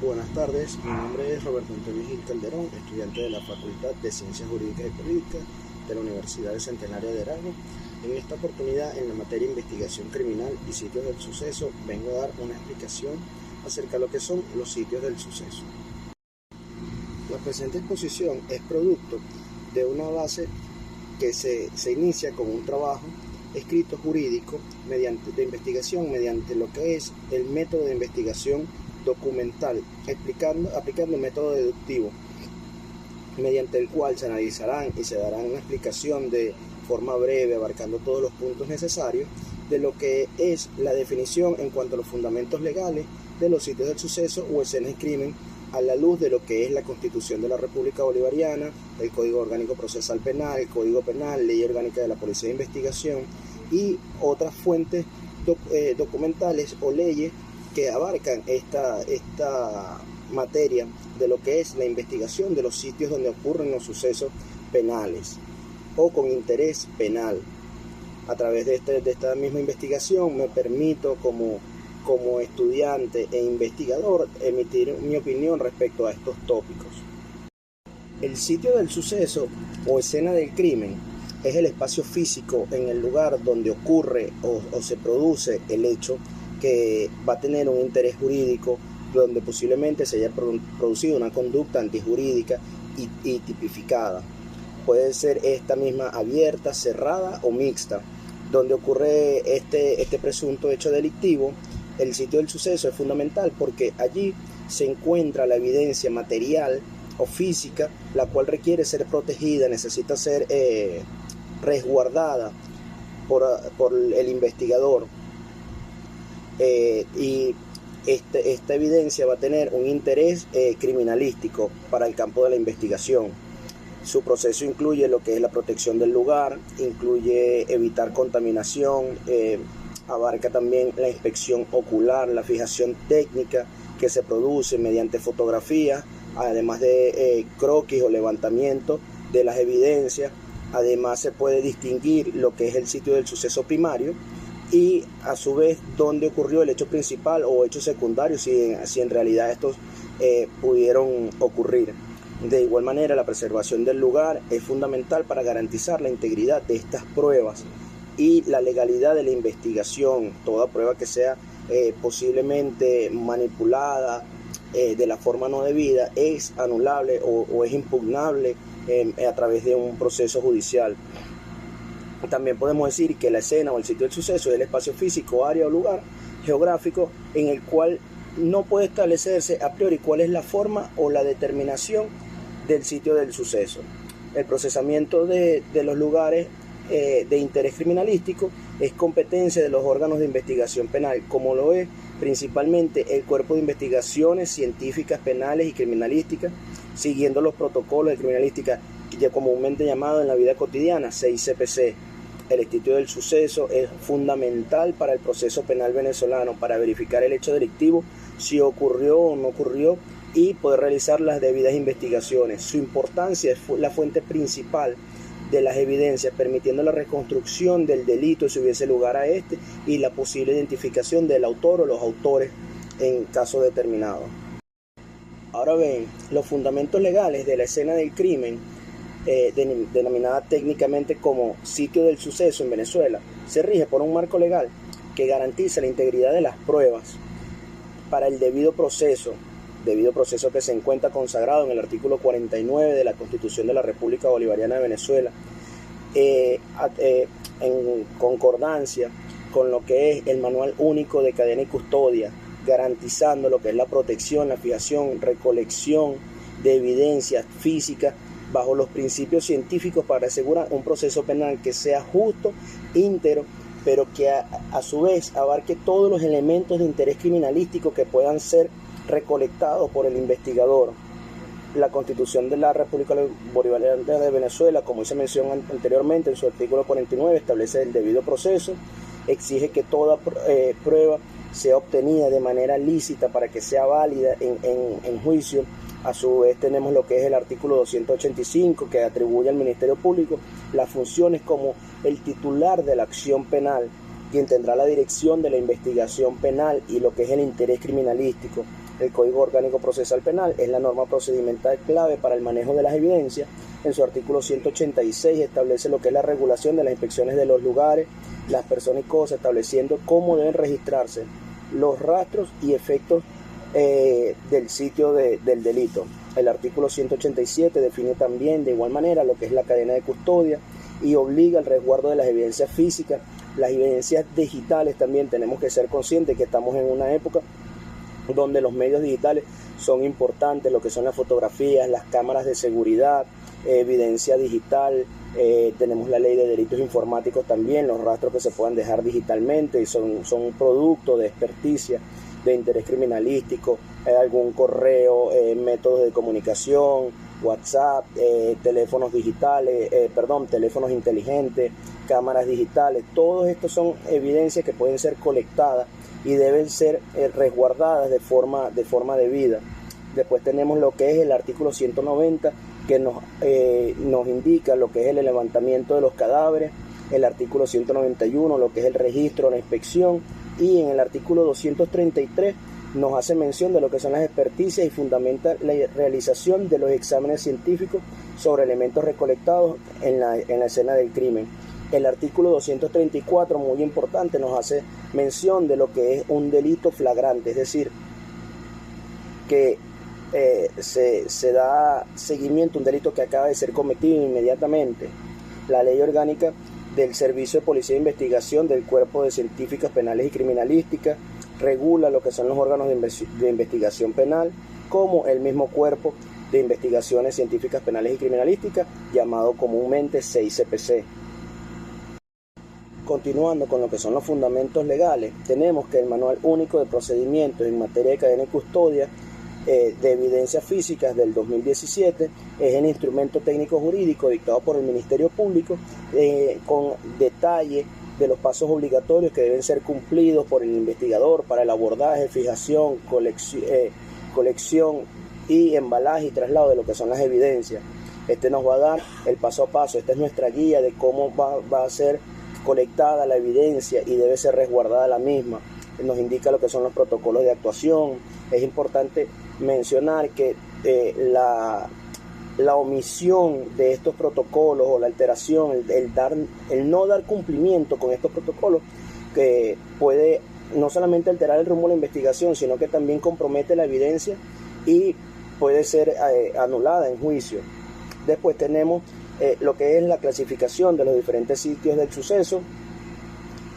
Buenas tardes, mi nombre es Roberto Antonio Gil Calderón, estudiante de la Facultad de Ciencias Jurídicas y Políticas de la Universidad del Centenario de Aragua. En esta oportunidad, en la materia de investigación criminal y sitios del suceso, vengo a dar una explicación acerca de lo que son los sitios del suceso. La presente exposición es producto de una base que se inicia con un trabajo escrito jurídico de investigación mediante lo que es el método de investigación documental, aplicando un método deductivo, mediante el cual se analizarán y se darán una explicación de forma breve, abarcando todos los puntos necesarios, de lo que es la definición en cuanto a los fundamentos legales de los sitios del suceso o escenas de crimen, a la luz de lo que es la Constitución de la República Bolivariana, el Código Orgánico Procesal Penal, el Código Penal, Ley Orgánica de la Policía de Investigación y otras fuentes documentales o leyes que abarcan esta materia de lo que es la investigación de los sitios donde ocurren los sucesos penales o con interés penal. A través de esta misma investigación me permito como estudiante e investigador emitir mi opinión respecto a estos tópicos. El sitio del suceso o escena del crimen es el espacio físico en el lugar donde ocurre o se produce el hecho que va a tener un interés jurídico, donde posiblemente se haya producido una conducta antijurídica y tipificada. Puede ser esta misma abierta, cerrada o mixta. Donde ocurre este presunto hecho delictivo, el sitio del suceso es fundamental porque allí se encuentra la evidencia material o física, la cual requiere ser protegida, necesita ser resguardada por el investigador. Y esta evidencia va a tener un interés criminalístico para el campo de la investigación. Su proceso incluye lo que es la protección del lugar, incluye evitar contaminación, abarca también la inspección ocular, la fijación técnica que se produce mediante fotografía, además de croquis o levantamiento de las evidencias. Además se puede distinguir lo que es el sitio del suceso primario y a su vez dónde ocurrió el hecho principal o hecho secundario, si en realidad estos pudieron ocurrir. De igual manera, la preservación del lugar es fundamental para garantizar la integridad de estas pruebas y la legalidad de la investigación. Toda prueba que sea posiblemente manipulada de la forma no debida es anulable o es impugnable a través de un proceso judicial. También podemos decir que la escena o el sitio del suceso es el espacio físico, área o lugar geográfico en el cual no puede establecerse a priori cuál es la forma o la determinación del sitio del suceso. El procesamiento de los lugares de interés criminalístico es competencia de los órganos de investigación penal, como lo es principalmente el Cuerpo de Investigaciones Científicas Penales y Criminalísticas, siguiendo los protocolos de criminalística ya comúnmente llamado en la vida cotidiana CICPC. El sitio del suceso es fundamental para el proceso penal venezolano, para verificar el hecho delictivo, si ocurrió o no ocurrió, y poder realizar las debidas investigaciones. Su importancia es la fuente principal de las evidencias, permitiendo la reconstrucción del delito si hubiese lugar a este y la posible identificación del autor o los autores en caso determinado. Ahora bien, los fundamentos legales de la escena del crimen, denominada técnicamente como sitio del suceso en Venezuela, se rige por un marco legal que garantiza la integridad de las pruebas para el debido proceso que se encuentra consagrado en el artículo 49 de la Constitución de la República Bolivariana de Venezuela, en concordancia con lo que es el Manual Único de Cadena y Custodia, garantizando lo que es la protección, la fijación, recolección de evidencias físicas bajo los principios científicos para asegurar un proceso penal que sea justo, íntegro, pero que a su vez abarque todos los elementos de interés criminalístico que puedan ser recolectados por el investigador. La Constitución de la República Bolivariana de Venezuela, como hice mención anteriormente en su artículo 49, establece el debido proceso, exige que toda prueba sea obtenida de manera lícita para que sea válida en juicio. A su vez tenemos lo que es el artículo 285, que atribuye al Ministerio Público las funciones como el titular de la acción penal, quien tendrá la dirección de la investigación penal y lo que es el interés criminalístico. El Código Orgánico Procesal Penal es la norma procedimental clave para el manejo de las evidencias. En su artículo 186 establece lo que es la regulación de las inspecciones de los lugares, las personas y cosas, estableciendo cómo deben registrarse los rastros y efectos del sitio del delito. El artículo 187 define también de igual manera lo que es la cadena de custodia y obliga al resguardo de las evidencias físicas. Las evidencias digitales también tenemos que ser conscientes que estamos en una época donde los medios digitales son importantes, lo que son las fotografías, las cámaras de seguridad, evidencia digital, tenemos la ley de delitos informáticos también, los rastros que se puedan dejar digitalmente son un producto de experticia, de interés criminalístico, algún correo, métodos de comunicación, WhatsApp, teléfonos digitales, teléfonos inteligentes, cámaras digitales, todos estos son evidencias que pueden ser colectadas y deben ser resguardadas de forma debida. Después tenemos lo que es el artículo 190 que nos indica lo que es el levantamiento de los cadáveres, el artículo 191 lo que es el registro, la inspección, y en el artículo 233 nos hace mención de lo que son las experticias y fundamenta la realización de los exámenes científicos sobre elementos recolectados en la escena del crimen. El artículo 234, muy importante, nos hace mención de lo que es un delito flagrante, es decir, que se da seguimiento a un delito que acaba de ser cometido inmediatamente. La ley orgánica del Servicio de Policía de Investigación del Cuerpo de Científicas Penales y Criminalísticas regula lo que son los órganos de investigación penal, como el mismo Cuerpo de Investigaciones Científicas Penales y Criminalísticas, llamado comúnmente 6CPC. Continuando con lo que son los fundamentos legales, tenemos que el Manual Único de Procedimientos en materia de cadena y custodia de evidencias físicas del 2017 es el instrumento técnico jurídico dictado por el Ministerio Público con detalle de los pasos obligatorios que deben ser cumplidos por el investigador para el abordaje, fijación, colección y embalaje y traslado de lo que son las evidencias. Este nos va a dar el paso a paso, esta es nuestra guía de cómo va a ser colectada la evidencia y debe ser resguardada la misma. Nos indica lo que son los protocolos de actuación. Es importante mencionar que la omisión de estos protocolos o la alteración, el no dar cumplimiento con estos protocolos, que puede no solamente alterar el rumbo de la investigación, sino que también compromete la evidencia y puede ser anulada en juicio. Después tenemos lo que es la clasificación de los diferentes sitios del suceso.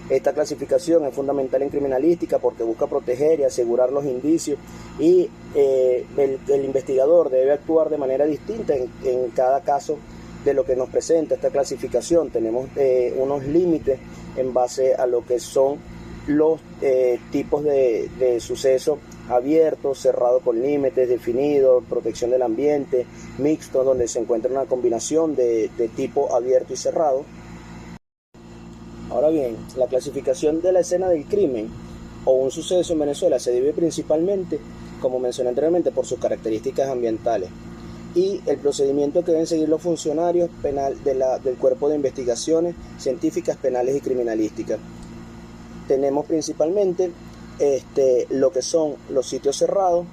Esta clasificación es fundamental en criminalística porque busca proteger y asegurar los indicios y el investigador debe actuar de manera distinta en cada caso de lo que nos presenta esta clasificación. Tenemos unos límites en base a lo que son los tipos de suceso: abierto, cerrado con límites definidos, protección del ambiente, mixto, donde se encuentra una combinación de tipo abierto y cerrado. Ahora bien, la clasificación de la escena del crimen o un suceso en Venezuela se divide principalmente, como mencioné anteriormente, por sus características ambientales y el procedimiento que deben seguir los funcionarios del Cuerpo de Investigaciones Científicas Penales y Criminalísticas. Tenemos principalmente lo que son los sitios cerrados,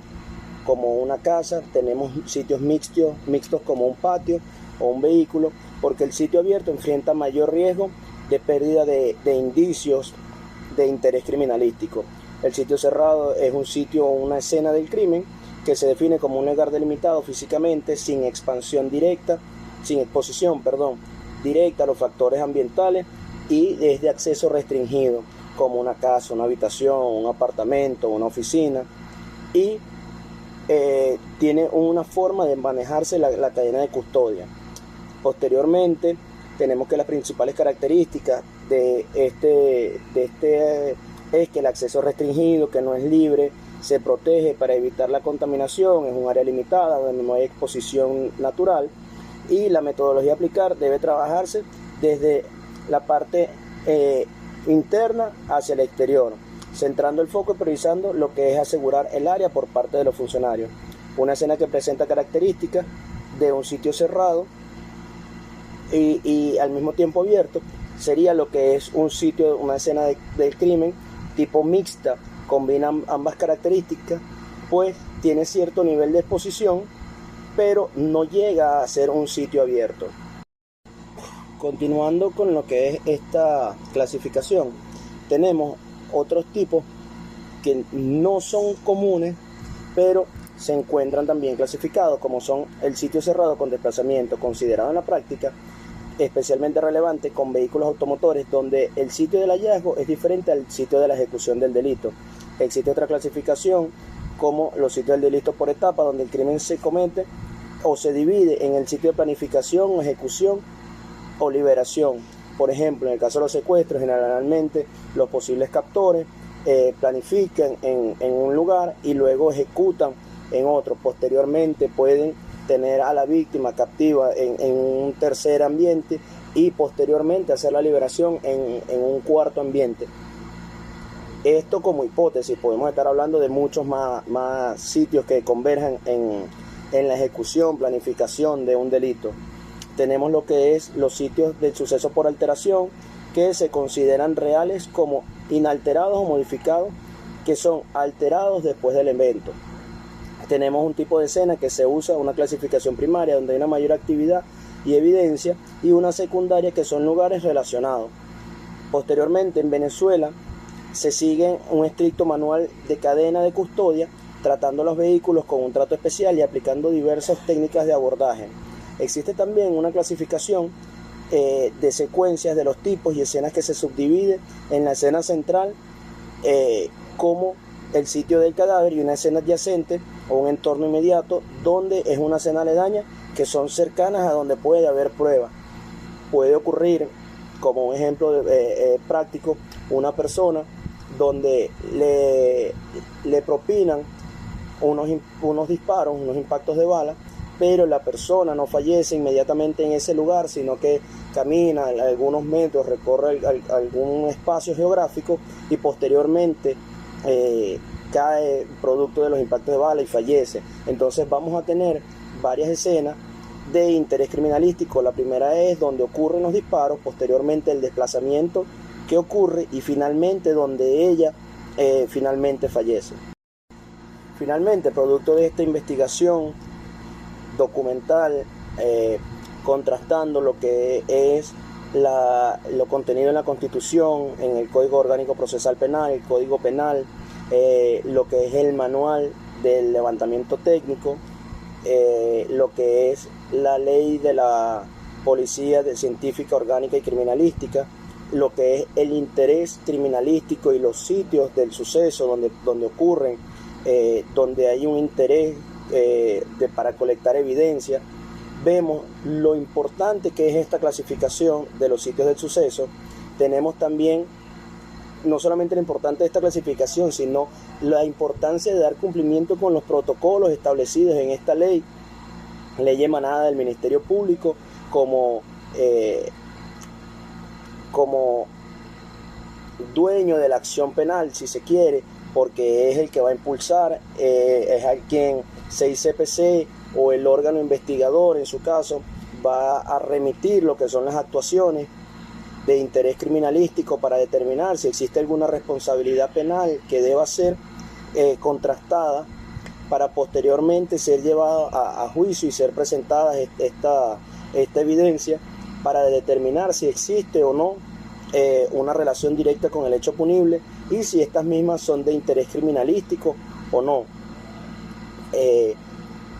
como una casa, tenemos sitios mixtos como un patio o un vehículo, porque el sitio abierto enfrenta mayor riesgo de pérdida de indicios de interés criminalístico. El sitio cerrado es un sitio o una escena del crimen que se define como un lugar delimitado físicamente, sin exposición directa a los factores ambientales y es de acceso restringido, como una casa, una habitación, un apartamento, una oficina, y tiene una forma de manejarse la cadena de custodia. Posteriormente, tenemos que las principales características de este es que el acceso restringido, que no es libre, se protege para evitar la contaminación, es un área limitada donde no hay exposición natural, y la metodología a aplicar debe trabajarse desde la parte interna hacia el exterior, centrando el foco y priorizando lo que es asegurar el área por parte de los funcionarios. Una escena que presenta características de un sitio cerrado y al mismo tiempo abierto sería lo que es un sitio, una escena del crimen tipo mixta, combina ambas características, pues tiene cierto nivel de exposición, pero no llega a ser un sitio abierto. Continuando con lo que es esta clasificación, tenemos otros tipos que no son comunes, pero se encuentran también clasificados, como son el sitio cerrado con desplazamiento, considerado en la práctica especialmente relevante con vehículos automotores, donde el sitio del hallazgo es diferente al sitio de la ejecución del delito. Existe otra clasificación como los sitios del delito por etapa, donde el crimen se comete o se divide en el sitio de planificación o ejecución o liberación. Por ejemplo, en el caso de los secuestros, generalmente los posibles captores planifican en un lugar y luego ejecutan en otro. Posteriormente pueden tener a la víctima captiva en un tercer ambiente y posteriormente hacer la liberación en un cuarto ambiente. Esto como hipótesis, podemos estar hablando de muchos más sitios que converjan en la ejecución, planificación de un delito. Tenemos lo que es los sitios del suceso por alteración, que se consideran reales como inalterados o modificados, que son alterados después del evento. Tenemos un tipo de escena que se usa, una clasificación primaria donde hay una mayor actividad y evidencia, y una secundaria que son lugares relacionados. Posteriormente, en Venezuela se sigue un estricto manual de cadena de custodia, tratando los vehículos con un trato especial y aplicando diversas técnicas de abordaje. Existe también una clasificación de secuencias de los tipos y escenas que se subdivide en la escena central como el sitio del cadáver y una escena adyacente o un entorno inmediato donde es una escena aledaña, que son cercanas a donde puede haber pruebas. Puede ocurrir, como un ejemplo práctico, una persona donde le propinan unos disparos, unos impactos de bala, pero la persona no fallece inmediatamente en ese lugar, sino que camina algunos metros, recorre algún espacio geográfico y posteriormente cae producto de los impactos de bala y fallece. Entonces vamos a tener varias escenas de interés criminalístico. La primera es donde ocurren los disparos, posteriormente el desplazamiento que ocurre y finalmente donde ella finalmente fallece. Finalmente, producto de esta investigación documental, contrastando lo que es lo contenido en la Constitución, en el Código Orgánico Procesal Penal, el Código Penal, lo que es el manual del levantamiento técnico, lo que es la ley de la Policía Científica, Orgánica y Criminalística, lo que es el interés criminalístico y los sitios del suceso donde ocurren, donde hay un interés para colectar evidencia. Vemos lo importante que es esta clasificación de los sitios del suceso. Tenemos también no solamente lo importante de esta clasificación, sino la importancia de dar cumplimiento con los protocolos establecidos en esta ley emanada del Ministerio Público como dueño de la acción penal, si se quiere, porque es el que va a impulsar, es a quien 6CPC o el órgano investigador, en su caso, va a remitir lo que son las actuaciones de interés criminalístico para determinar si existe alguna responsabilidad penal que deba ser contrastada para posteriormente ser llevada a juicio y ser presentada esta evidencia para determinar si existe o no una relación directa con el hecho punible y si estas mismas son de interés criminalístico o no.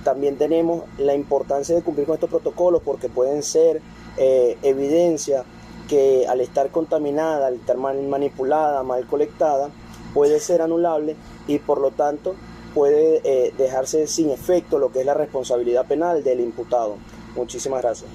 También tenemos la importancia de cumplir con estos protocolos porque pueden ser evidencia que al estar contaminada, al estar mal manipulada, mal colectada, puede ser anulable y por lo tanto puede dejarse sin efecto lo que es la responsabilidad penal del imputado. Muchísimas gracias.